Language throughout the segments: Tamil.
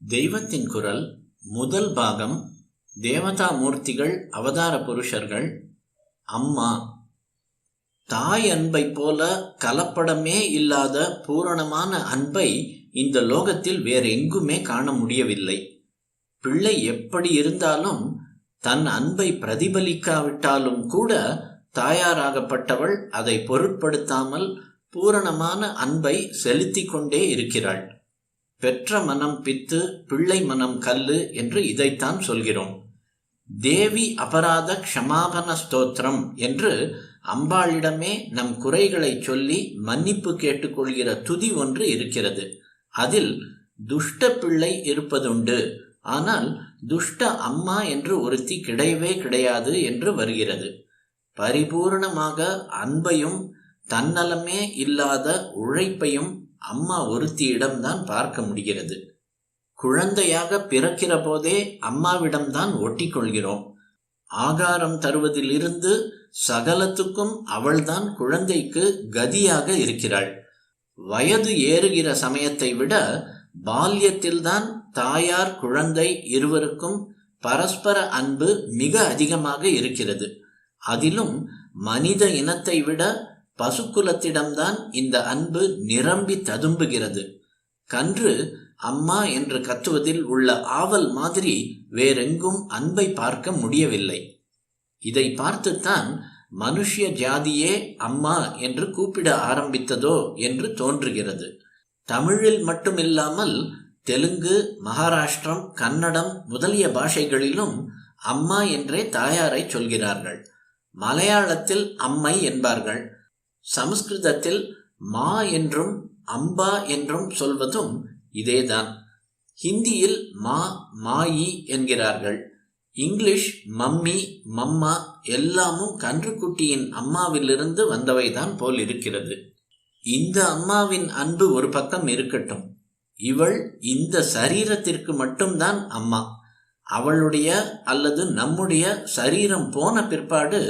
தெய்வத்தின் குரல் முதல் பாகம். தேவதா மூர்த்திகள், அவதார புருஷர்கள். அம்மா. தாய் அன்பை போல கலப்படமே இல்லாத பூரணமான அன்பை இந்த லோகத்தில் வேறெங்குமே காண முடியவில்லை. பிள்ளை எப்படி இருந்தாலும் தன் அன்பை பிரதிபலிக்காவிட்டாலும் கூட தாயாராகப்பட்டவள் அதை பொருட்படுத்தாமல் பூரணமான அன்பை செலுத்தி கொண்டே இருக்கிறாள். பெற்ற மனம் பித்து, பிள்ளை மனம் கல்லு என்று இதைத்தான் சொல்கிறோம். தேவி அபராத க்ஷமாபன ஸ்தோத்திரம் என்று அம்பாளிடமே நம் குறைகளை சொல்லி மன்னிப்பு கேட்டுக்கொள்கிற துதி ஒன்று இருக்கிறது. அதில் துஷ்ட பிள்ளை இருப்பதுண்டு, ஆனால் துஷ்ட அம்மா என்று ஒருத்தி கிடையவே கிடையாது என்று வருகிறது. பரிபூர்ணமாக அன்பையும் தன்னலமே இல்லாத உழைப்பையும் அம்மா ஒருத்தியிடம்தான் பார்க்க முடிகிறது. குழந்தையாக பிறக்கிற போதே அம்மாவிடம்தான் ஒட்டிக்கொள்கிறோம். ஆகாரம் தருவதிலிருந்து சகலத்துக்கும் அவள்தான் குழந்தைக்கு கதியாக இருக்கிறாள். வயது ஏறுகிற சமயத்தை விட பால்யத்தில்தான் தாயார் குழந்தை இருவருக்கும் பரஸ்பர அன்பு மிக அதிகமாக இருக்கிறது. அதிலும் மனித இனத்தை விட பசுக்குலத்திடம்தான் இந்த அன்பு நிரம்பி ததும்புகிறது. கன்று அம்மா என்று கத்துவதில் உள்ள ஆவல் மாதிரி வேறெங்கும் அன்பை பார்க்க முடியவில்லை. இதை பார்த்துத்தான் மனுஷ்ய ஜாதியே அம்மா என்று கூப்பிட ஆரம்பித்ததோ என்று தோன்றுகிறது. தமிழில் மட்டுமில்லாமல் தெலுங்கு, மகாராஷ்டிரம், கன்னடம் முதலிய பாஷைகளிலும் அம்மா என்றே தாயாரை சொல்கிறார்கள். மலையாளத்தில் அம்மை என்பார்கள். சமஸ்கிருதத்தில் மா என்றும் அம்பா என்றும் சொல்வதும் இதேதான். ஹிந்தியில் மா, மாயி என்கிறார்கள். இங்கிலீஷ் மம்மி, மம்மா எல்லாமும் கன்றுக்குட்டியின் அம்மாவிலிருந்து வந்தவைதான் போல் இருக்கிறது. இந்த அம்மாவின் அன்பு ஒரு பக்கம் இருக்கட்டும். இவள் இந்த சரீரத்திற்கு மட்டும்தான் அம்மா. அவளுடைய அல்லது நம்முடைய சரீரம் போன பிற்பாடு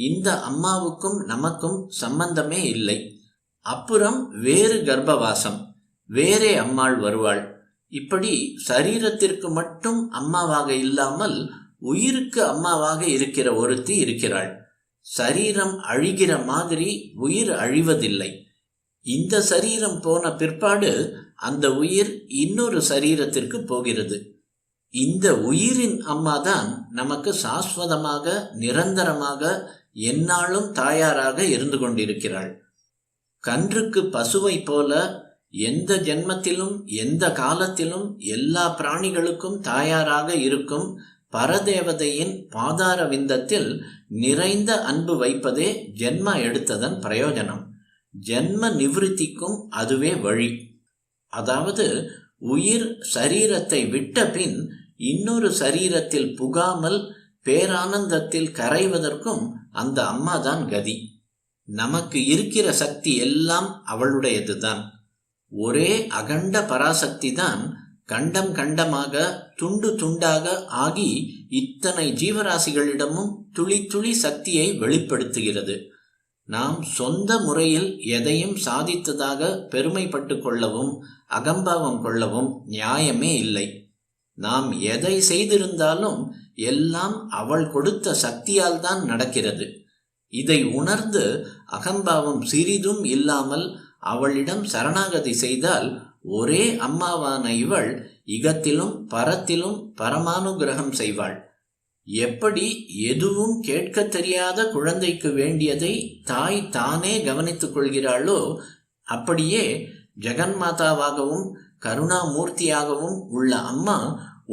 இந்த அம்மாவுக்கும் நமக்கும் சம்பந்தமே இல்லை. அப்புறம் வேறு கர்ப்பவாசம், வேறே அம்மாள் வருவாள். இப்படி சரீரத்திற்கு மட்டும் அம்மாவாக இல்லாமல் உயிருக்கு அம்மாவாக இருக்கிற ஒருத்தி இருக்கிறாள். சரீரம் அழிகிற மாதிரி உயிர் அழிவதில்லை. இந்த சரீரம் போன பிற்பாடு அந்த உயிர் இன்னொரு சரீரத்திற்கு போகிறது. இந்த உயிரின் அம்மாதான் நமக்கு சாஸ்வதமாக, நிரந்தரமாக, எந்நாளும் தாயாராக இருந்து கொண்டிருக்கிறாள். கன்றுக்கு பசுவை போல எந்த ஜென்மத்திலும் எந்த காலத்திலும் எல்லா பிராணிகளுக்கும் தாயாராக இருக்கும் பரதேவதையின் பாதார விந்தத்தில் நிறைந்த அன்பு வைப்பதே ஜென்ம எடுத்ததன் பிரயோஜனம். ஜென்ம நிவிருத்திக்கும் அதுவே வழி. அதாவது உயிர் சரீரத்தை விட்ட பின் இன்னொரு சரீரத்தில் புகாமல் பேரானந்தத்தில் கரைவதற்கும் அந்த அம்மாதான் கதி. நமக்கு இருக்கிற சக்தி எல்லாம் அவளுடையதுதான். ஒரே அகண்ட பராசக்தி தான் கண்டம் கண்டமாக, துண்டு துண்டாக ஆகி இத்தனை ஜீவராசிகளிடமும் துளி துளி சக்தியை வெளிப்படுத்துகிறது. நாம் சொந்த முறையில் எதையும் சாதித்ததாக பெருமைப்பட்டு கொள்ளவும் அகம்பாவம் கொள்ளவும் நியாயமே இல்லை. நாம் எதை செய்திருந்தாலும் எல்லாம் அவள் கொடுத்த சக்தியால் தான் நடக்கிறது. இதை உணர்ந்து அகம்பாவம் சிறிதும் இல்லாமல் அவளிடம் சரணாகதி செய்தால் ஒரே அம்மாவான இவள் இகத்திலும் பரத்திலும் பரமானுகிரகம் செய்வாள். எப்படி எதுவும் கேட்க தெரியாத குழந்தைக்கு வேண்டியதை தாய் தானே கவனித்துக் கொள்கிறாளோ, அப்படியே ஜெகன்மாதாவாகவும் கருணாமூர்த்தியாகவும் உள்ள அம்மா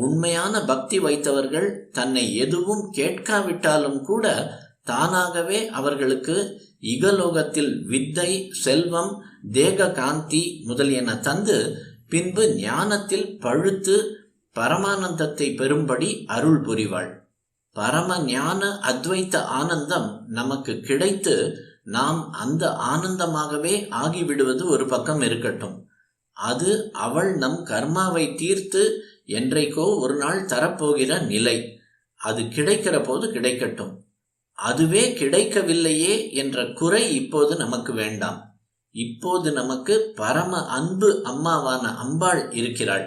உண்மையான பக்தி வைத்தவர்கள் தன்னை எதுவும் கேட்காவிட்டாலும் கூட தானாகவே அவர்களுக்கு இகலோகத்தில் வித்தை, செல்வம், தேக காந்தி முதலியன தந்து பின்பு ஞானத்தில் பழுத்து பரமானந்தத்தை பெறும்படி அருள் புரிவாள். பரம ஞான அத்வைத்த ஆனந்தம் நமக்கு கிடைத்து நாம் அந்த ஆனந்தமாகவே ஆகிவிடுவது ஒரு பக்கம் இருக்கட்டும். அது அவள் நம் கர்மாவை தீர்த்து என்றைக்கோ ஒரு நாள் தரப்போகிற நிலை. அது கிடைக்கிற போது கிடைக்கட்டும். அதுவே கிடைக்கவில்லையே என்ற குறை இப்போது நமக்கு வேண்டாம். இப்போது நமக்கு பரம அன்பு அம்மாவான அம்பாள் இருக்கிறாள்.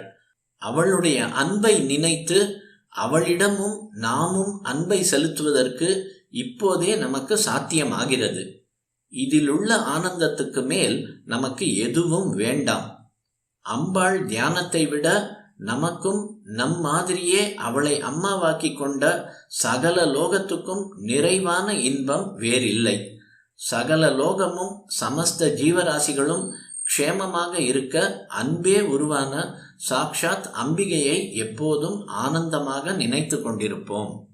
அவளுடைய அன்பை நினைத்து அவளிடமும் நாமும் அன்பை செலுத்துவதற்கு இப்போதே நமக்கு சாத்தியமாகிறது. இதிலுள்ள ஆனந்தத்துக்கு மேல் நமக்கு எதுவும் வேண்டாம். அம்பாள் தியானத்தை விட நமக்கும் நம் மாதிரியே அவளை அம்மாவாக்கி கொண்ட சகல லோகத்துக்கும் நிறைவான இன்பம் வேறில்லை. சகல லோகமும் சமஸ்த ஜீவராசிகளும் க்ஷேமமாக இருக்க அன்பே உருவான சாக்ஷாத் அம்பிகையை எப்போதும் ஆனந்தமாக நினைத்து கொண்டிருப்போம்.